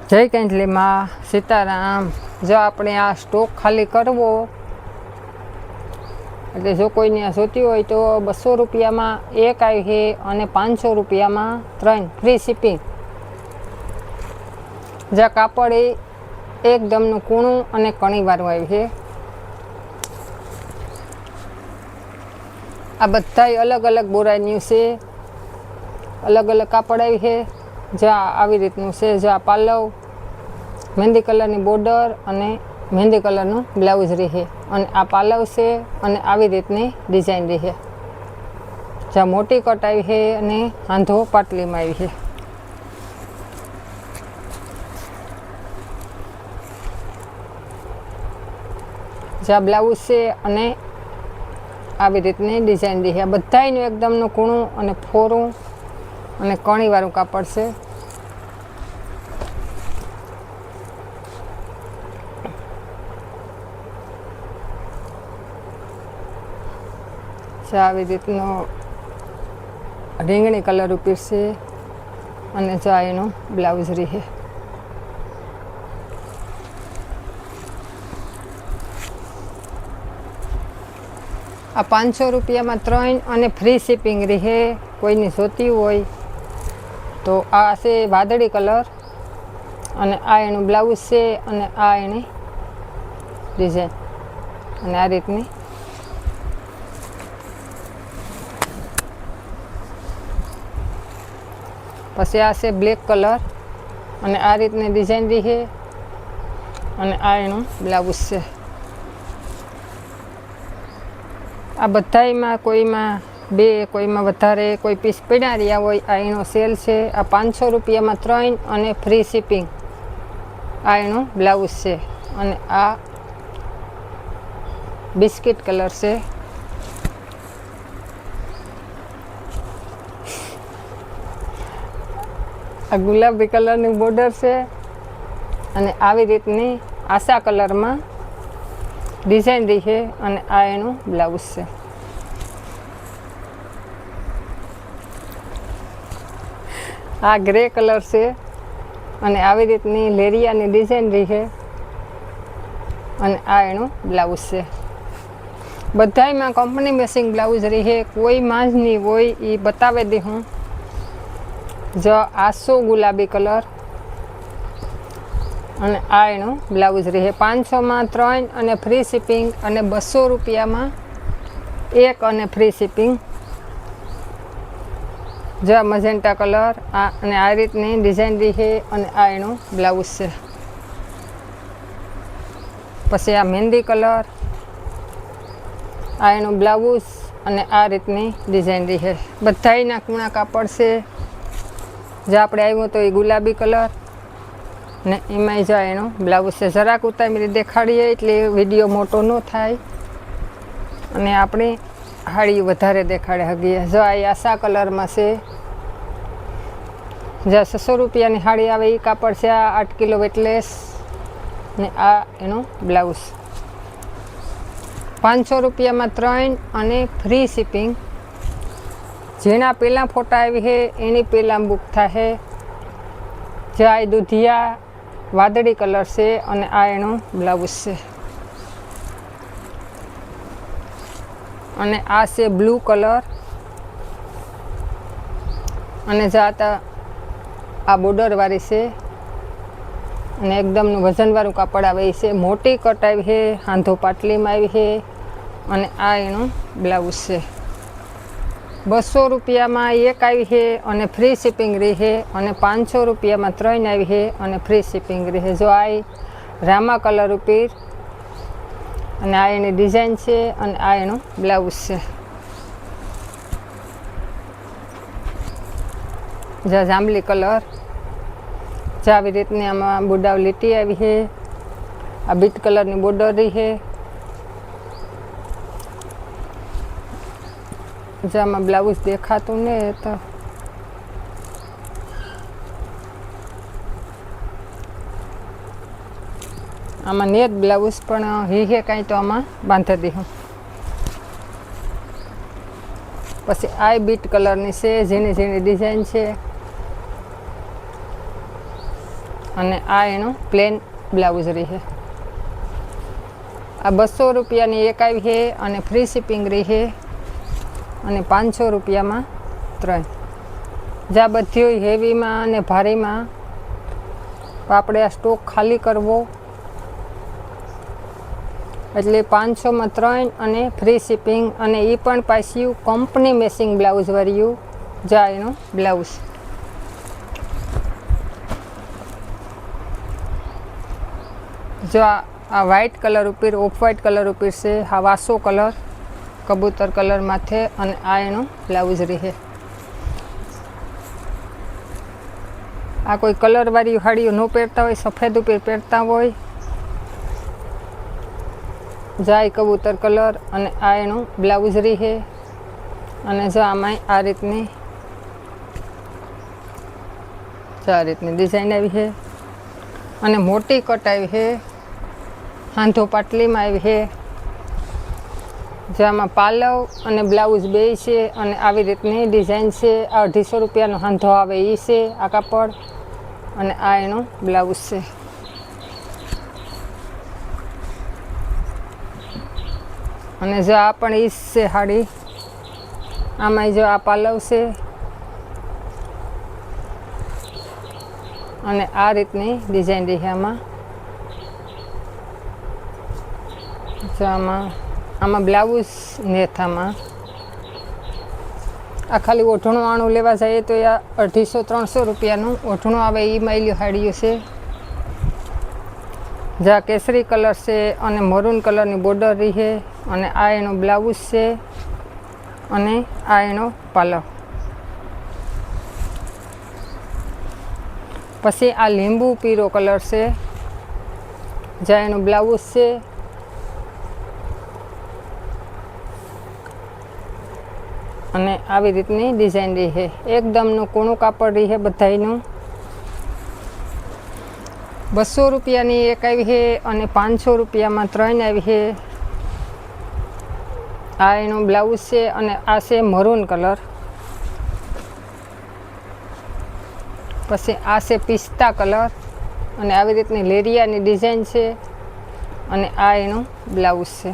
જય કેન્ટલીમાં સીતારામ। જો આપણે આ સ્ટોક ખાલી કરવો એટલે જો કોઈને આ જોતી હોય તો 200 રૂપિયામાં એક આવી છે અને 500 રૂપિયામાં 3 ફ્રી શિપિંગ। જ્યાં કાપડ એ એકદમનું કૂણું અને કણીવાળું આવ્યું છે। આ બધાય અલગ અલગ બોરાઈનું છે, અલગ અલગ કાપડ આવી છે। જ્યાં આવી રીતનું છે, જ્યાં પાલવ મહેંદી કલરની બોર્ડર અને મહેંદી કલરનું બ્લાઉઝ રહે અને આ પાલવ છે અને આવી રીતની ડિઝાઇન રહે। જ્યાં મોટી કટ આવી છે અને આંધો પાટલીમાં આવી છે। જ્યાં બ્લાઉઝ છે અને આવી રીતની ડિઝાઇન રહે। આ બધાયનું એકદમનું કૂણું અને ફોરું અને કણીવાળું કાપડ છે। આવી રીતનો રીંગણી કલર ઉપર છે અને જા એનો બ્લાઉઝ રહે। આ 500 રૂપિયામાં 3 અને ફ્રી શિપિંગ રહે। કોઈની જોતી હોય તો આ છે વાદળી કલર અને આ એનું બ્લાઉઝ છે અને આ એની ડિઝાઇન અને આ રીતની। પછી આ છે બ્લેક કલર અને આ રીતની ડિઝાઇન રહે અને આ એનું બ્લાઉઝ છે। આ બધાયમાં કોઈમાં 2 કોઈમાં વધારે કોઈ પીસ પડ્યા રહ્યા હોય। આ એનો સેલ છે। આ 500 રૂપિયામાં 3 અને ફ્રી શિપિંગ। આ એનું બ્લાઉઝ છે અને આ બિસ્કિટ કલર છે। આ ગુલાબી કલરની બોર્ડર છે અને આવી રીતની આશા કલરમાં ડિઝાઇન રહી છે અને આ એનું બ્લાઉઝ છે। આ ગ્રે કલર છે અને આવી રીતની લેરિયાની ડિઝાઇન રહી છે અને આ એનું બ્લાઉઝ છે। બધાયમાં કંપની મેચિંગ બ્લાઉઝ રહી છે। કોઈ માં જ નહીં હોય એ બતાવી દે હું। જો આસો ગુલાબી કલર અને આ એનું બ્લાઉઝ રહે। 500માં 3 અને ફ્રી શિપિંગ અને 200 રૂપિયામાં 1 અને ફ્રી શિપિંગ। જો મજેન્ટા કલર આ અને આ રીતની ડિઝાઇન રહે અને આ એનું બ્લાઉઝ છે। પછી આ મહેંદી કલર આ એનું બ્લાઉઝ અને આ રીતની ડિઝાઇન રહે। બધાયના કૂણા કાપડ છે। જે આપણે આવ્યું તો એ ગુલાબી કલર ને એમાંય જા એનો બ્લાઉઝ છે। જરાક ઉતારી દેખાડીએ એટલે વિડીયો મોટો ન થાય અને આપણે હાડી વધારે દેખાડે હગીએ। જો આ આશા કલરમાં છે। જ્યાં 600 રૂપિયાની હાડી આવે એ કાપડ છે। આ 8 કિલો વેટલેસ ને આ એનું બ્લાઉઝ। 500 રૂપિયામાં 3 અને ફ્રી શિપિંગ। જેના પહેલાં ફોટા આવી છે એની પહેલાં બુક થાય। જ્યાં દૂધિયા વાદળી કલર છે અને આ એનું બ્લાઉઝ છે અને આ છે બ્લુ કલર અને જાતા આ બોર્ડરવાળી છે અને એકદમનું વજનવાળું કાપડ આવે છે। મોટી કટ આવી છે, આંધો પાટલીમાં આવી છે અને આ એનું બ્લાઉઝ છે। 200 રૂપિયામાં 1 આવી છે અને ફ્રી શિપિંગ રહે અને 500 રૂપિયામાં 3 આવી છે અને ફ્રી શિપિંગ રહે। જો આ રામા કલર ઉપર અને આ એની ડિઝાઇન છે અને આ એનું બ્લાઉઝ છે। જ્યાં જાંબલી કલર જે આવી રીતની આમાં બુડાવ લીટી આવી છે। આ બીટ કલરની બોર્ડર રહી છે। જેમાં બ્લાઉઝ દેખાતું ને તો આમાં નેટ બ્લાઉઝ પણ હે કાંઈ તો આમાં બાંધી દઉં। પછી આ બીટ કલરની છે, ઝીણી ઝીણી ડિઝાઇન છે। અને આ એનો પ્લેન બ્લાઉઝ રહી છે. આ 200 રૂપિયાની એક આવી છે અને ફ્રી શિપિંગ રહી છે અને 500 રૂપિયામાં 3. જ્યાં બધી હેવીમાં અને ભારીમાં આપણે આ સ્ટોક ખાલી કરવો એટલે 500માં 3 અને ફ્રી શિપિંગ, અને એ પણ પાછું કંપની મેચિંગ બ્લાઉઝ વાળ્યું. જા એનો બ્લાઉઝ જો આ વ્હાઇટ કલર ઉપર, ઓફ વ્હાઇટ કલર ઉપર છે, આ વાસો કલર કબૂતર કલર માથે, અને આ એનો બ્લાઉઝ રહે. આ કોઈ કલરવાળી સાડીઓ ન પહેરતા હોય, સફેદ ઉપર પહેરતા હોય, જાય કબૂતર કલર, અને આ એનું બ્લાઉઝ રહે. અને જો આમાં આ રીતની ડિઝાઇન આવી છે અને મોટી કટ આવી છે, હાંધો પાટલીમાં આવી છે. જેમાં પાલવ અને બ્લાઉઝ બે છે અને આવી રીતની ડિઝાઇન છે. 250 રૂપિયાનો હાંધો આવે એ છે આ કાપડ, અને આ એનો બ્લાઉઝ છે. અને જો આ પણ ઈ છે સાડી, આમાં જો આ પાલવ છે અને આ રીતની ડિઝાઇન રહી. આમાં બ્લાઉઝ નેથામાં આ ખાલી ઓઢણું આણું લેવા જઈએ તો આ 250-300 રૂપિયાનું ઓઢણું આવે એ માયલી સાડીઓ છે. જ્યાં કેસરી કલર છે અને મરૂન કલરની બોર્ડર રહી છે, અને આ એનો બ્લાઉઝ છે અને આ એનો પાલવ. પછી આ લીંબુ પીળો કલર છે, જ્યાં એનો બ્લાઉઝ છે, અને આવી રીતની ડિઝાઇન રહી છે. એકદમનું કૂણું કાપડ રહી છે બધાયનું. 200 રૂપિયાની એક આવી છે અને 500 રૂપિયામાં 3 આવી છે. આ એનો બ્લાઉઝ છે અને આ છે મરૂન કલર. પછી આ છે પિસ્તા કલર, અને આવી રીતની લેરિયાની ડિઝાઇન છે, અને આ એનો બ્લાઉઝ છે.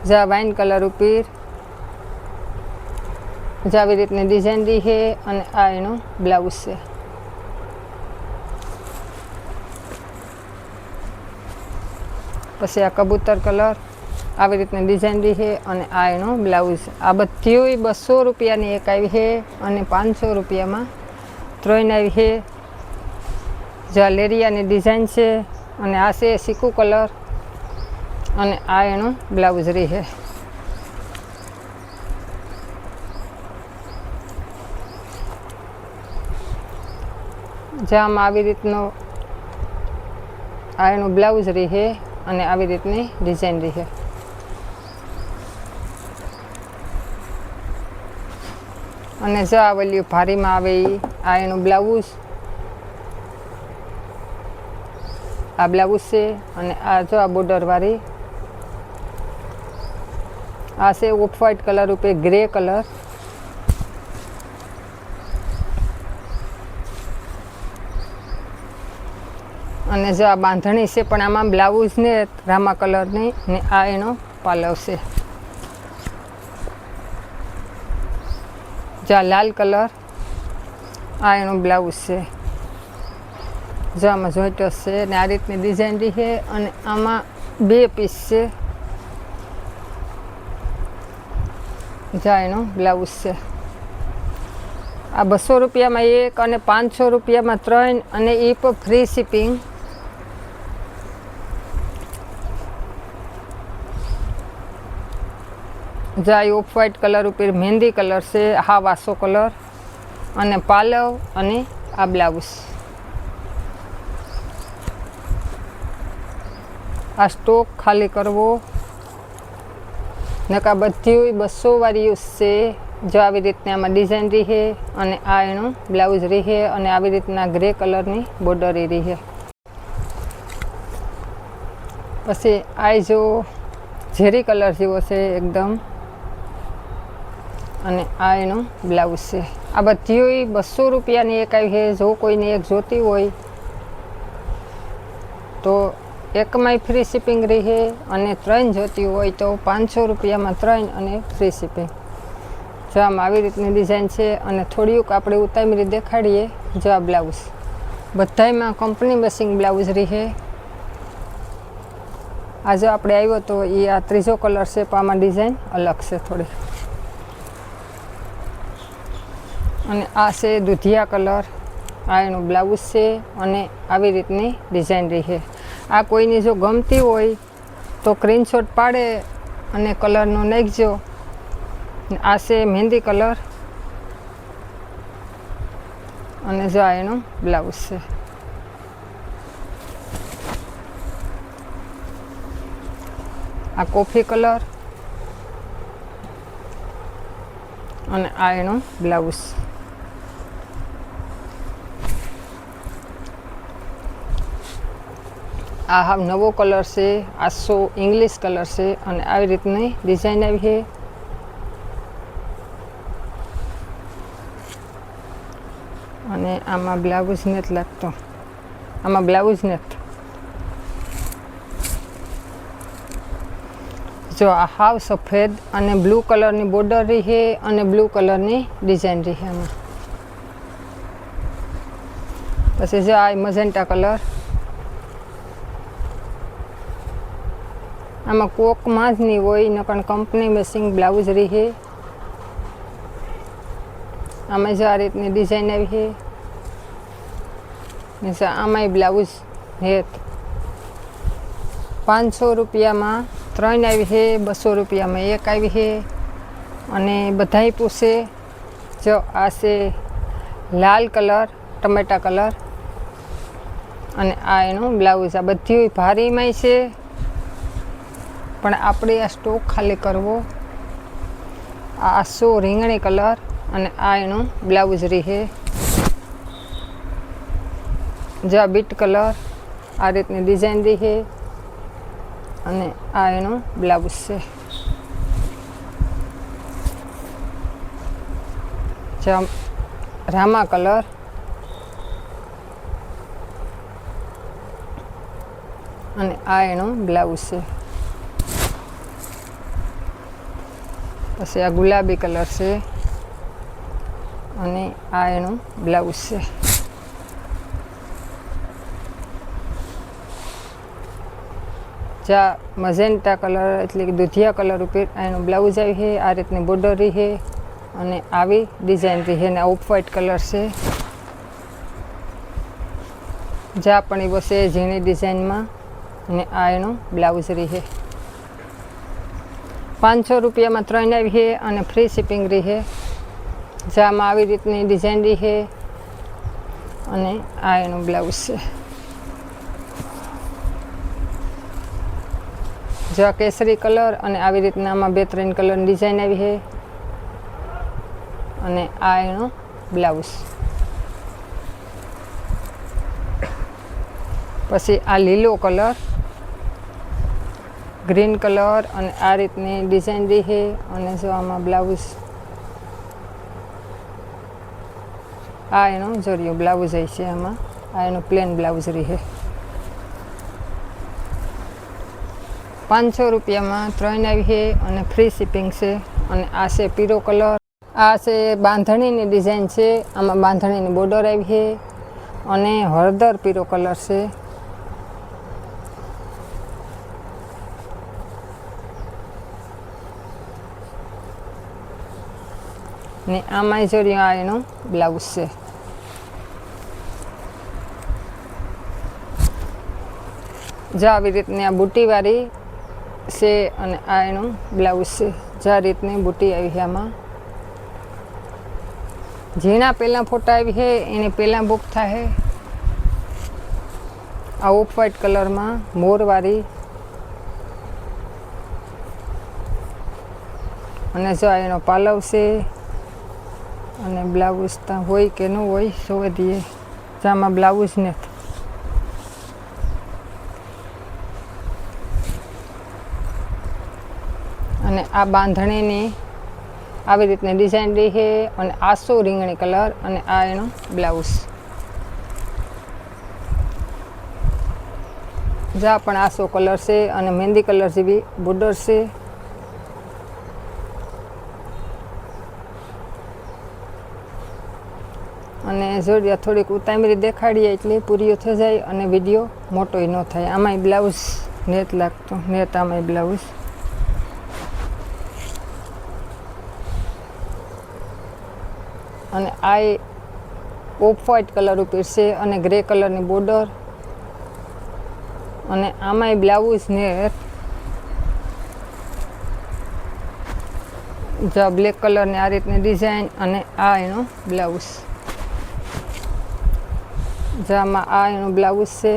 જા વાઇન કલર ઉપર આવી રીતની ડિઝાઇન રહી છે, અને આ એનો બ્લાઉઝ છે. પછી આ કબૂતર કલર આવી રીતની ડિઝાઇન રહી છે, અને આ એનો બ્લાઉઝ. આ બધી 200 રૂપિયાની એક આવી છે અને 500 રૂપિયામાં 3 આવી છે. જ્યાં લેરિયાની ડિઝાઇન છે, અને આ છે ચીકુ કલર, અને આ એનો બ્લાઉઝ રહી છે. જ્યાં આવી રીતનો આ એનું બ્લાઉઝ રહી છે, અને આવી રીતની ડિઝાઇન રહી છે. અને જો આ વલ્યું ભારીમાં આવે એ આ એનું બ્લાઉઝ, આ બ્લાઉઝ છે, અને આ જો આ બોર્ડરવાળી આ છે ઓફ વ્હાઇટ કલર ઉપર ગ્રે કલર. અને જો આ બાંધણી છે, પણ આમાં બ્લાઉઝ ને રામા કલરની, ને આ એનો પાલવ છે. જ્યાં લાલ કલર, આ એનો બ્લાઉઝ છે. જો આમાં જોઈન્ટસ છે, ને આ રીતની ડિઝાઇન રહી છે, અને આમાં 2 પીસ છે. જ્યાં એનો બ્લાઉઝ છે. આ 200 રૂપિયામાં એક અને 500 રૂપિયામાં 3, અને એ પણ ફ્રી શિપિંગ. જ્યાં ઓફ વ્હાઇટ કલર ઉપર મહેંદી કલર છે, હા વાસો કલર, અને પાલવ, અને આ બ્લાઉઝ. આ સ્ટોક ખાલી કરવો, નકા બધી 200 વાળી છે. જો આવી રીતના આમાં ડિઝાઇન રહી છે, અને આ એનું બ્લાઉઝ રહી છે, અને આવી રીતના ગ્રે કલરની બોર્ડર રહી છે. પછી આ જો ઝેરી કલર જેવો છે એકદમ, અને આ એનું બ્લાઉઝ છે. આ બધી 200 રૂપિયાની એક આવી છે. જો કોઈને એક જોતી હોય તો એકમાંય ફ્રી શિપિંગ રહે, અને 3 જોતી હોય તો 500 રૂપિયામાં 3 અને ફ્રી શિપિંગ. જો આમ આવી રીતની ડિઝાઇન છે, અને થોડીક આપણે ઉતામરી દેખાડીએ. જો આ બ્લાઉઝ બધાયમાં કંપની મેસિંગ બ્લાઉઝ રહે. આ જો આપણે આવ્યો તો એ આ ત્રીજો કલર છે, પણ આમાં ડિઝાઇન અલગ છે થોડી. અને આ છે દૂધિયા કલર. આ એનું બ્લાઉઝ છે, અને આવી રીતની ડિઝાઇન રહે. આ કોઈની જો ગમતી હોય તો સ્ક્રીનશોટ પાડે અને કલરનો નાખજો. આ છે મહેંદી કલર, અને જો આ એનું બ્લાઉઝ છે. આ કોફી કલર, અને આ એનું બ્લાઉઝ. આ હાવ નવો કલર છે. આ ઇંગ્લિશ કલર છે, અને આવી રીતની ડિઝાઇન આવી છે. અને આમાં બ્લાઉઝ નથી લાગતો, આમાં બ્લાઉઝ નથી. જો આ હાવ સફેદ અને બ્લુ કલરની બોર્ડર રહી, અને બ્લુ કલરની ડિઝાઇન રહી આમાં. પછી જો આ મજેન્ટા કલર. આમાં કોકમાં જ નહીં હોય, નકર કંપની મેસિંગ બ્લાઉઝ રહે. આમાં જો આ રીતની ડિઝાઇન આવી છે. આમાંય બ્લાઉઝ હે. 500 રૂપિયામાં 3 આવી છે, 200 રૂપિયામાં 1 આવી છે. અને બધાય પૂછે. જો આ છે લાલ કલર, ટમેટા કલર, અને આ એનું બ્લાઉઝ. આ બધી ભારીમાંય છે, પણ આપણે આ સ્ટોક ખાલી કરવો. આ રીંગણી કલર, અને આ એનું બ્લાઉઝ રહે. જો આ બીટ કલર, આ રીતની ડિઝાઇન રહે, અને આ એનું બ્લાઉઝ છે. જો રામા કલર, અને આ એનું બ્લાઉઝ છે. પછી આ ગુલાબી કલર છે, અને આ એનું બ્લાઉઝ છે. જા મજેન્ટા કલર એટલે કે દૂધિયા કલર ઉપર એનું બ્લાઉઝ આવી છે. આ રીતની બોર્ડર રહે, અને આવી ડિઝાઇન રહે. અને ઓફ વ્હાઇટ કલર છે. જા પણ એ બસે ઝીણી ડિઝાઇનમાં, અને આ એનું બ્લાઉઝ રહે. 500 રૂપિયામાં 3 આવી છે, અને ફ્રી શિપિંગ રહે. જામાં આવી રીતની ડિઝાઇન રહે, અને આ એનું બ્લાઉઝ છે. જો કેસરી કલર, અને આવી રીતના આમાં 2-3 કલરની ડિઝાઇન આવી છે, અને આ એનું બ્લાઉઝ. પછી આ લીલો કલર, ગ્રીન કલર, અને આ રીતની ડિઝાઇન રહે. અને જો આમાં બ્લાઉઝ, આ એનું જરિયો બ્લાઉઝ છે. આમાં આ એનું પ્લેન બ્લાઉઝ રહે. 500 રૂપિયામાં 3 આવી છે, અને ફ્રી શિપિંગ છે. અને આ છે પીળો કલર. આ છે બાંધણીની ડિઝાઇન છે. આમાં બાંધણીની બોર્ડર આવી છે, અને હળદર પીળો કલર છે. ને આમાંય જરિયો આ એનું બ્લાઉઝ છે. જો આવી રીતની આ બુટીવાળી છે, અને આ એનું બ્લાઉઝ છે. જે રીતની બુટી આવી છે. આમાં જેના પહેલાં ફોટા આવી છે એને પહેલાં બુક થાય. આ ઓફ વ્હાઇટ કલરમાં મોરવાળી, અને જો એનો પાલવ છે, અને બ્લાઉઝ ત્યાં હોય કે ન હોય જોવે દઈએ. જામાં બ્લાઉઝ નથી. અને આ બાંધણીની આવી રીતની ડિઝાઇન રહી છે અને આસો રીંગણી કલર અને આ એનો બ્લાઉઝ. જા પણ આસો કલર છે અને મહેંદી કલર જેવી બોર્ડર છે. અને જોડિયા થોડીક ઉતામરી દેખાડીએ એટલે પૂરીઓ થઈ જાય અને વિડીયો મોટોય ન થાય. આમાંય બ્લાઉઝ નેટ લાગતો, નેટ આમાંય બ્લાઉઝ. અને આ ઓફ વ્હાઇટ કલર ઉપર છે અને ગ્રે કલરની બોર્ડર અને આમાંય બ્લાઉઝ નેટ જો બ્લેક કલરની આ રીતની ડિઝાઇન અને આ એનો બ્લાઉઝ. જામાં આ એનું બ્લાઉઝ છે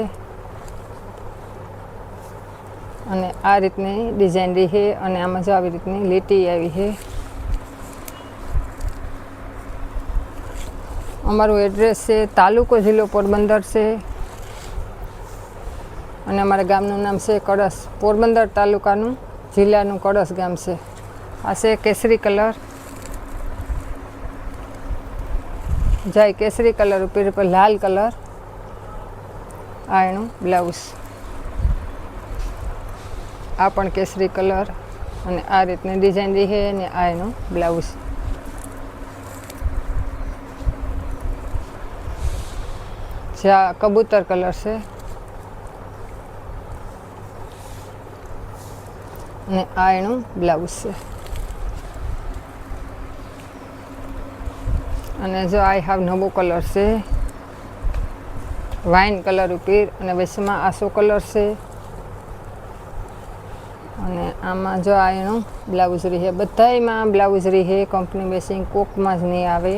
અને આ રીતની ડિઝાઇન રહી છે અને આમાં જો આવી રીતની લીટી આવી છે. અમારું એડ્રેસ છે તાલુકો જિલ્લો પોરબંદર છે અને અમારા ગામનું નામ છે કળશ. પોરબંદર તાલુકાનું જિલ્લાનું કળશ ગામ છે. આ છે કેસરી કલર. જાય કેસરી કલર ઉપર લાલ કલર. આ એનું બ્લાઉઝ. આ પણ કેસરી કલર અને આ રીતની ડિઝાઇન રહી છે અને આ એનું બ્લાઉઝ. જ્યાં કબૂતર કલર છે અને આ એનું બ્લાઉઝ છે. અને જો આ હાવ નવો કલર છે વાઇન કલર ઉપર અને વચમાં આસો કલર છે અને આમાં જો આ એનું બ્લાઉઝ રહી છે. બધાયમાં બ્લાઉઝ રહી છે કંપની બેસિંગ, કોકમાં જ નહીં આવે.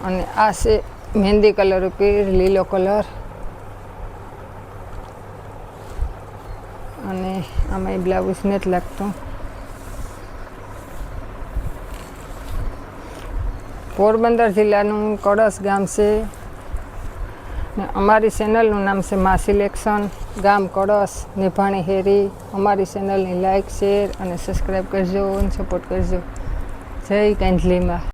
અને આ છે મહેંદી કલર ઉપર લીલો કલર અને આમાં બ્લાઉઝ નથી લાગતો. પોરબંદર જિલ્લાનું કળશ ગામ છે ને અમારી ચેનલનું નામ છે મા સિલેક્શન, ગામ કળશ, નિભાણી હેરી. અમારી ચેનલની લાઇક, શેર અને સબસ્ક્રાઈબ કરજો અને સપોર્ટ કરજો. જય કાંધલીમાં.